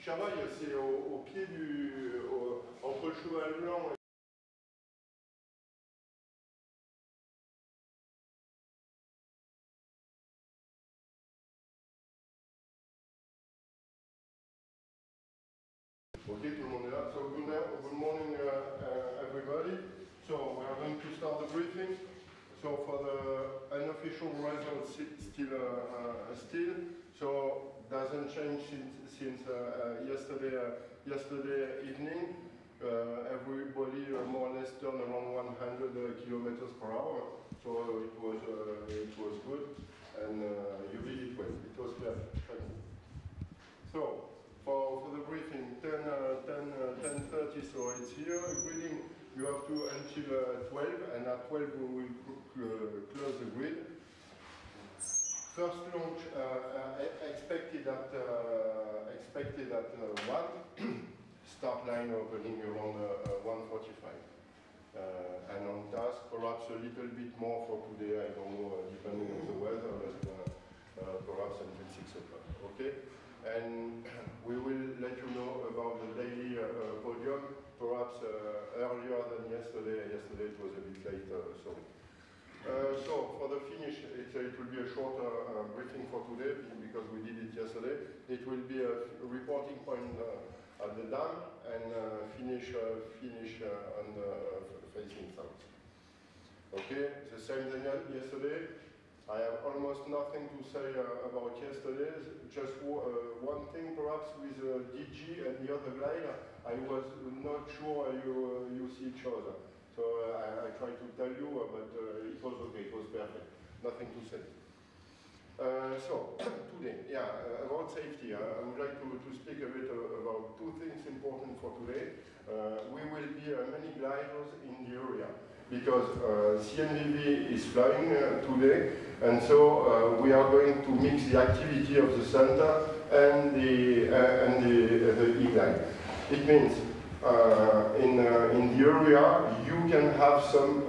Chavaille, c'est au pied entre le cheval blanc et... Okay, tout le monde est là. So good morning everybody. So we are going to start the briefing. So for the unofficial results, still. So doesn't change since yesterday evening. Everybody more or less turned around 100 kilometers per hour. So it was good, and you did it well. It was perfect. So. For the briefing, 10:30, so it's here. Grading, you have to until 12, and at 12 we will close the grid. First launch expected at 1. Start line opening around 1:45. And on task, perhaps a little bit more for today. I don't know, depending on the weather, but perhaps until 6 o'clock. Okay. And we will let you know about the daily podium, perhaps earlier than yesterday. Yesterday it was a bit late, sorry. So for the finish, it will be a short briefing for today, because we did it yesterday. It will be a reporting point at the dam, and finish on the facing south. Okay, the same thing as yesterday. I have almost nothing to say about yesterday. Just one thing, perhaps, with DG and the other glide. I was not sure you see each other. So I tried to tell you, but it was okay, it was perfect. Nothing to say. So, today, about safety, I would like to speak a bit about two things important for today. We will be many gliders in the area, because CNVV is flying today, and so we are going to mix the activity of the center and the E4Glide. It means in the area you can have some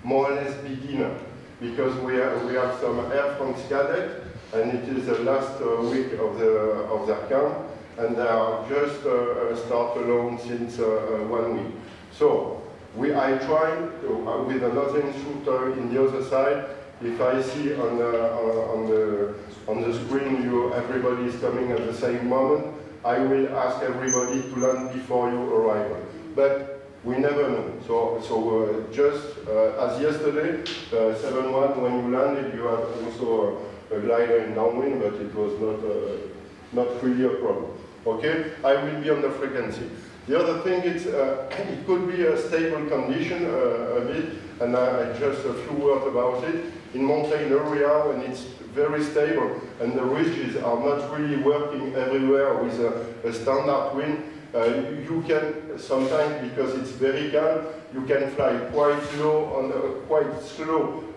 more or less beginner, because we have some Air France cadet, and it is the last week of their camp, and they are just start alone since 1 week. So I try to, with another instructor in the other side. If I see on the screen everybody is coming at the same moment, I will ask everybody to land before you arrive. But we never know. So just as yesterday, 7-1, when you landed, you had also a glider in downwind, but it was not really a problem. Okay, I will be on the frequency. The other thing is it could be a stable condition a bit, and just a few words about it. In mountain area, when it's very stable and the ridges are not really working everywhere with a standard wind, you can sometimes, because it's very calm, you can fly quite slow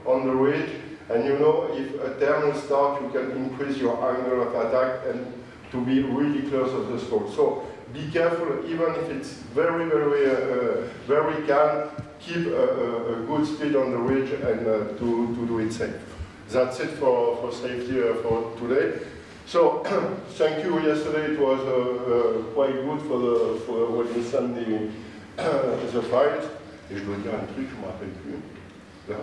on the ridge, and you know, if a turn starts, you can increase your angle of attack and to be really close to the stroke. So be careful, even if it's very calm, keep a good speed on the ridge and to do it safe. That's it for safety for today. So thank you. Yesterday it was quite good for when you send the files. Et je dois dire un truc, je me rappelle plus. Là.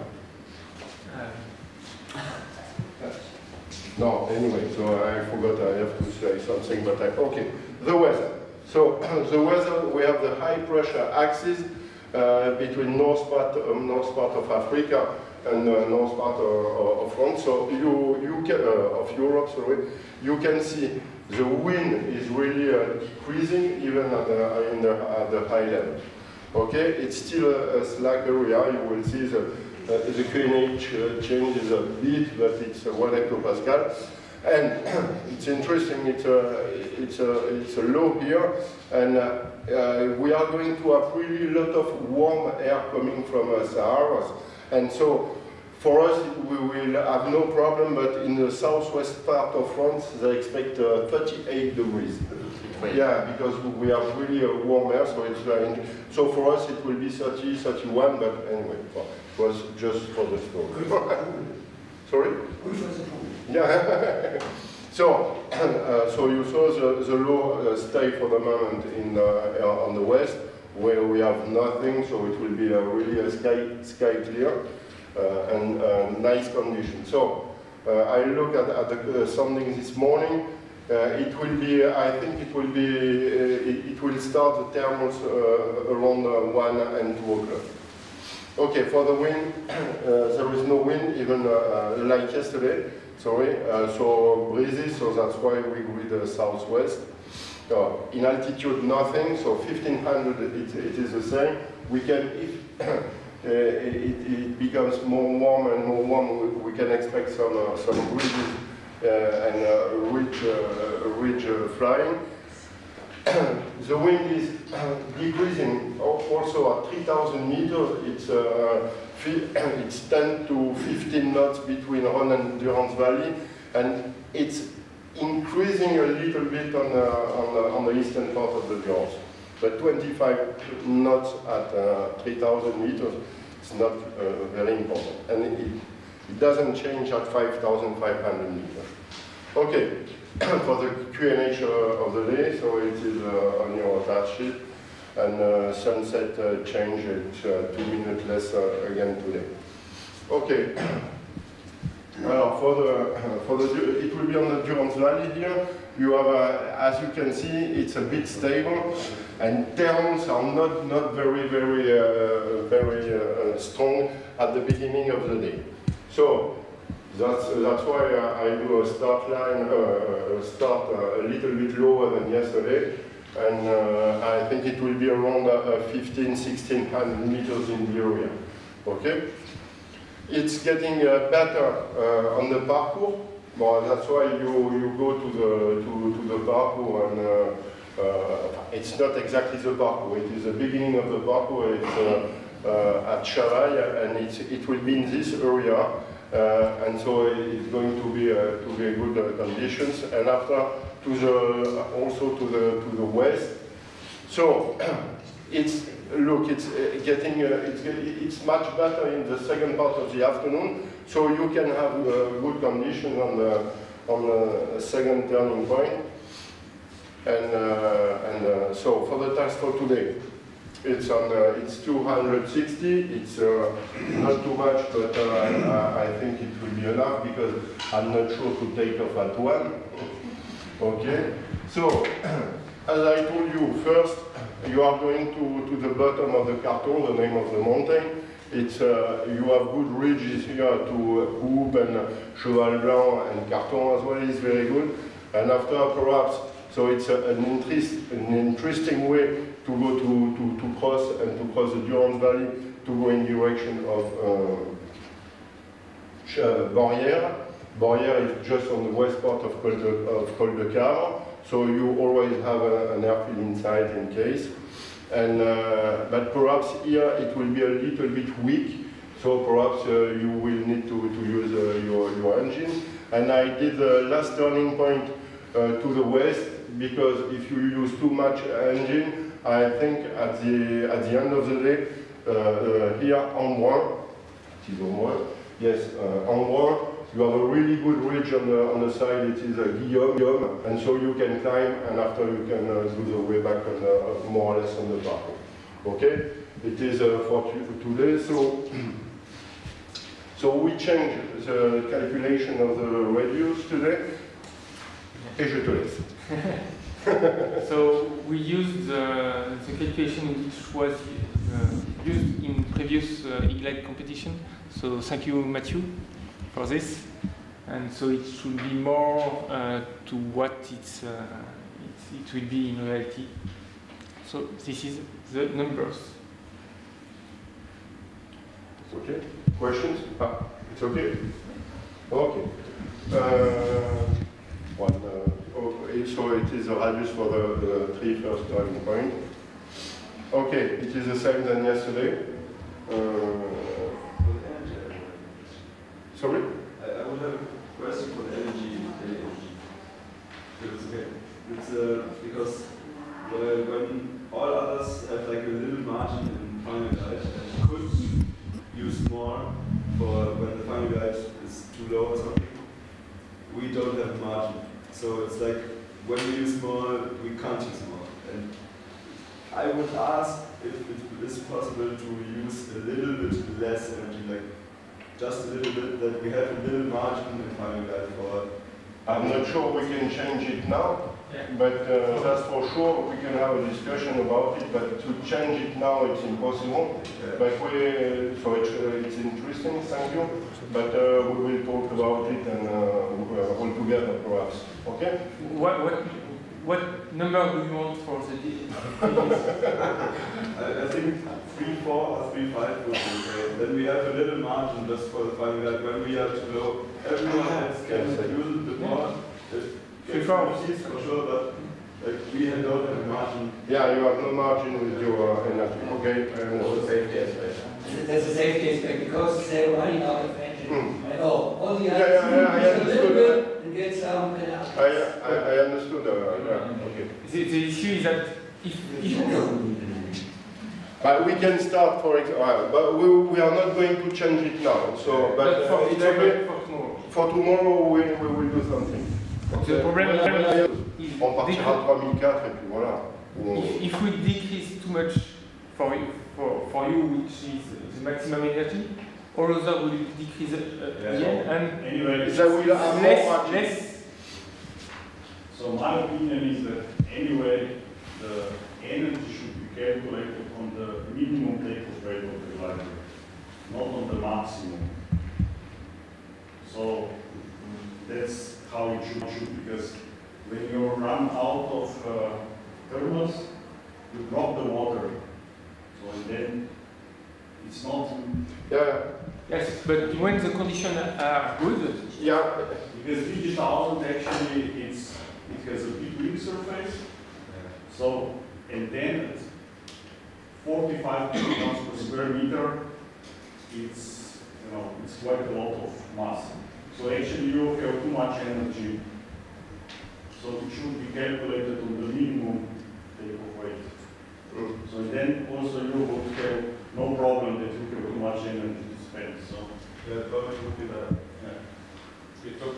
No, anyway, so I forgot I have to say something, but okay. The weather. So the weather, we have the high pressure axis between north part of Africa and north part of France. So you can, of Europe, sorry, you can see the wind is really decreasing even at the high level. Okay, it's still a slack area. You will see the QNH changes a bit, but it's 1 hectopascal. And it's interesting, it's a low here, and we are going to have really a lot of warm air coming from Sahara. And so for us, we will have no problem, but in the southwest part of France, they expect 38 degrees. Yeah, because we have really a warm air, so it's so for us it will be 30, 31, but anyway, it was just for the story. Sorry? Yeah. So, so you saw the low stay for the moment in on the west, where we have nothing, so it will be really a sky clear and nice condition. So I look at the sounding this morning. It will be, I think it will be, it will start the thermals around 1 and 2 o'clock. Okay, for the wind, there is no wind, even like yesterday, sorry, so breezy, so that's why we go with the southwest. In altitude, nothing, so 1500, it is the same. We can, if it becomes more warm and more warm, we can expect some breezes and ridge flying. The wind is decreasing also at 3,000 meters. It's 10 to 15 knots between Rhône and Durance Valley, and it's increasing a little bit on the eastern part of the Durance. But 25 knots at 3,000 meters is not very important. And it doesn't change at 5,500 meters. Okay, for the Q&A of the day, so it is on your data sheet. And sunset change at 2 minutes less again today. Okay. For the it will be on the Durance Valley here. You have, as you can see, it's a bit stable, and thermals are not very strong at the beginning of the day. So that's why I do a start line, start a little bit lower than yesterday, and I think it will be around 1,500–1,600 meters in the area. Okay. It's getting better on the parcours. Well, that's why you go to the parcours, and it's not exactly the parcours. It is the beginning of the parcours. It's at Chavaille, and it will be in this area, and so it's going to be good conditions. And after also to the west. So it's it's much better in the second part of the afternoon, so you can have good conditions on the second turning point. And so for the task for today, it's on it's 260. It's not too much, but I think it will be enough because I'm not sure to take off at 1. Okay, so as I told you, first you are going to the bottom of the Carton, the name of the mountain. It's you have good ridges here to Hoop and Cheval Blanc, and Carton as well is very good. And after perhaps, so it's an interesting way to go to cross the Durance Valley to go in direction of Borrières. Borrières is just on the west part of Col de Cavre, so you always have an airfield inside in case. And but perhaps here it will be a little bit weak, so perhaps you will need to use your engine. And I did the last turning point to the west, because if you use too much engine, I think at the end of the day, here en Moins, it is en Moins, yes, en Moins, you have a really good ridge on the side. It is a Guillaume, and so you can climb, and after you can do the way back on more or less on the parcours. Okay, it is for today. So we change the calculation of the radius today. Et je te laisse. So we used the calculation which was used in previous E4Glide competition. So thank you, Matthew, for this. And so it should be more to what it will be in reality. So this is the numbers. Okay. Questions? It's okay. Okay. Okay, so it is a radius for the 3 first turning point. Okay, it is the same than yesterday. Sorry? I would have a question for the energy. It's because when all others have like a little margin in final guide and could use more for when the final guide is too low or something, we don't have a margin. So it's like when we use more, we can't use more. And I would ask if it is possible to use a little bit less energy, like just a little bit, that we have a little margin in Final Glide for. I'm not sure we can change it now, but that's for sure. We can have a discussion about it, but to change it now it's impossible. Yeah. But so it's interesting, thank you. But we will talk about it and all together perhaps. Okay? What number do you want for the I think 3.4 or 3.5 would be okay. Then we have a little margin just for the Final Glide. When we are too low, everyone else can use it a bit more. For sure, but like, we don't have a margin. Yeah, you have no margin with your energy. Okay, That's a safety aspect. There's a safety aspect because they're running out of engine. All the others a little bit and get some. I understood. Okay. The issue is that but we can start, for example, but we are not going to change it now. So, but for it's okay. tomorrow. For tomorrow, we will do something. The problem is on partira 3004 et puis voilà. If we decrease too much for you, which is the maximum energy, all other will decrease again, and anyway, that will have less. So my opinion is that anyway, the energy should be calculated on the minimum takeoff rate of the glider, not on the maximum. So that's how it should, because when you run out of thermals, you drop the water. So and then it's not. Yeah. Yes, but when the conditions are good. Yeah. Because Digit1000 actually it has a big wing surface. So and then 45 kilograms per square meter, it's it's quite a lot of mass. So actually you have too much energy. So it should be calculated on the minimum takeoff weight. So then also you would have no problem that you have too much energy to spend. So Yeah, probably would be better. We talked,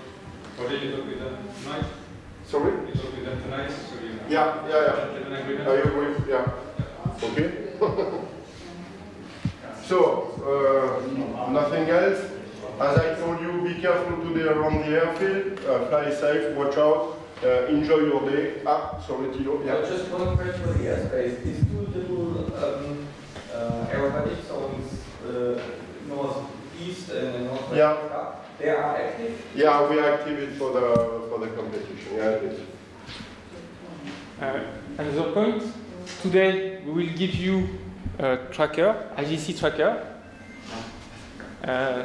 what did you talk with them tonight? Sorry? You talked with them tonight, so you know. Yeah. Get an agreement? I agree. Yeah. Okay. So, nothing else. As I told you, be careful today around the airfield. Fly safe. Watch out. Enjoy your day. Sorry, Tilo. Yeah. Just one question for the airspace. These two little aerobatic zones, northeast and northwest, Yeah. they are active? Yeah, we active it for the competition. Yeah, it is. Another point. Today we will give you a tracker, IGC tracker.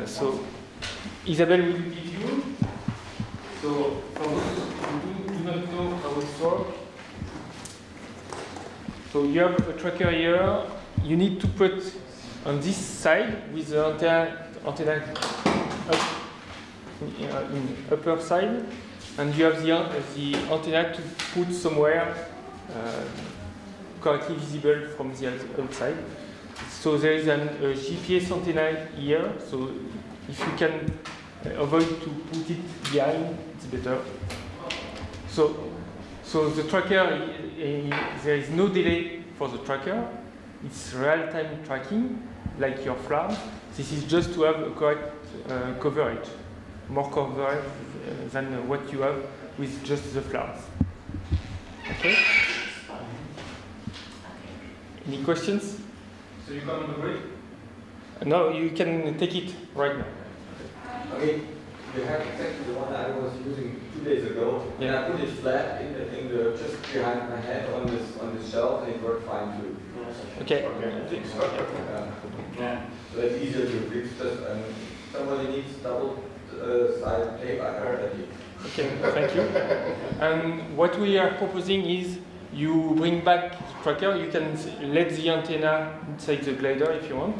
So Isabel will give you. So for those who do not know how it works, so you have a tracker here. You need to put on this side with the antenna up in upper side, and you have the antenna to put somewhere correctly visible from the outside. So there is a GPS antenna here, so if you can avoid to put it behind, it's better. So the tracker, there is no delay for the tracker. It's real-time tracking, like your FLARM. This is just to have a correct coverage, more coverage than what you have with just the FLARMs. Okay? Any questions? So you come on the break? No, you can take it right now. Okay, you have exactly the one I was using 2 days ago, and I put it flat in the just behind my head on this shelf, and it worked fine too. Okay. Yeah. So it's easier to fix. Just somebody needs double-sided tape. I heard that. Okay, thank you. And what we are proposing is you bring back the tracker. You can let the antenna inside the glider if you want.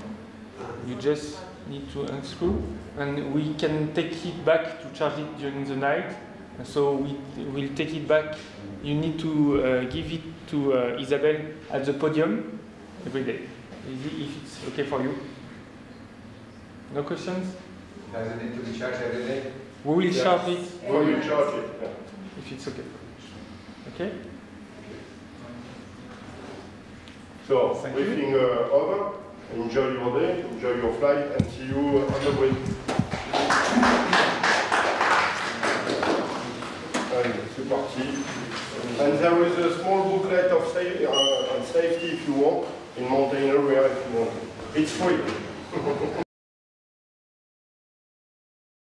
You just need to unscrew, and we can take it back to charge it during the night. So we will take it back. You need to give it to Isabel at the podium every day, if it's okay for you. No questions? Does it need to be charged every day? We will charge it. We will charge it. Yeah. if it's okay. Okay? So, Thank briefing over. Enjoy your day, enjoy your flight, and see you on the way. C'est parti. And there is a small booklet of on safety if you want, in mountain area if you want. It's free.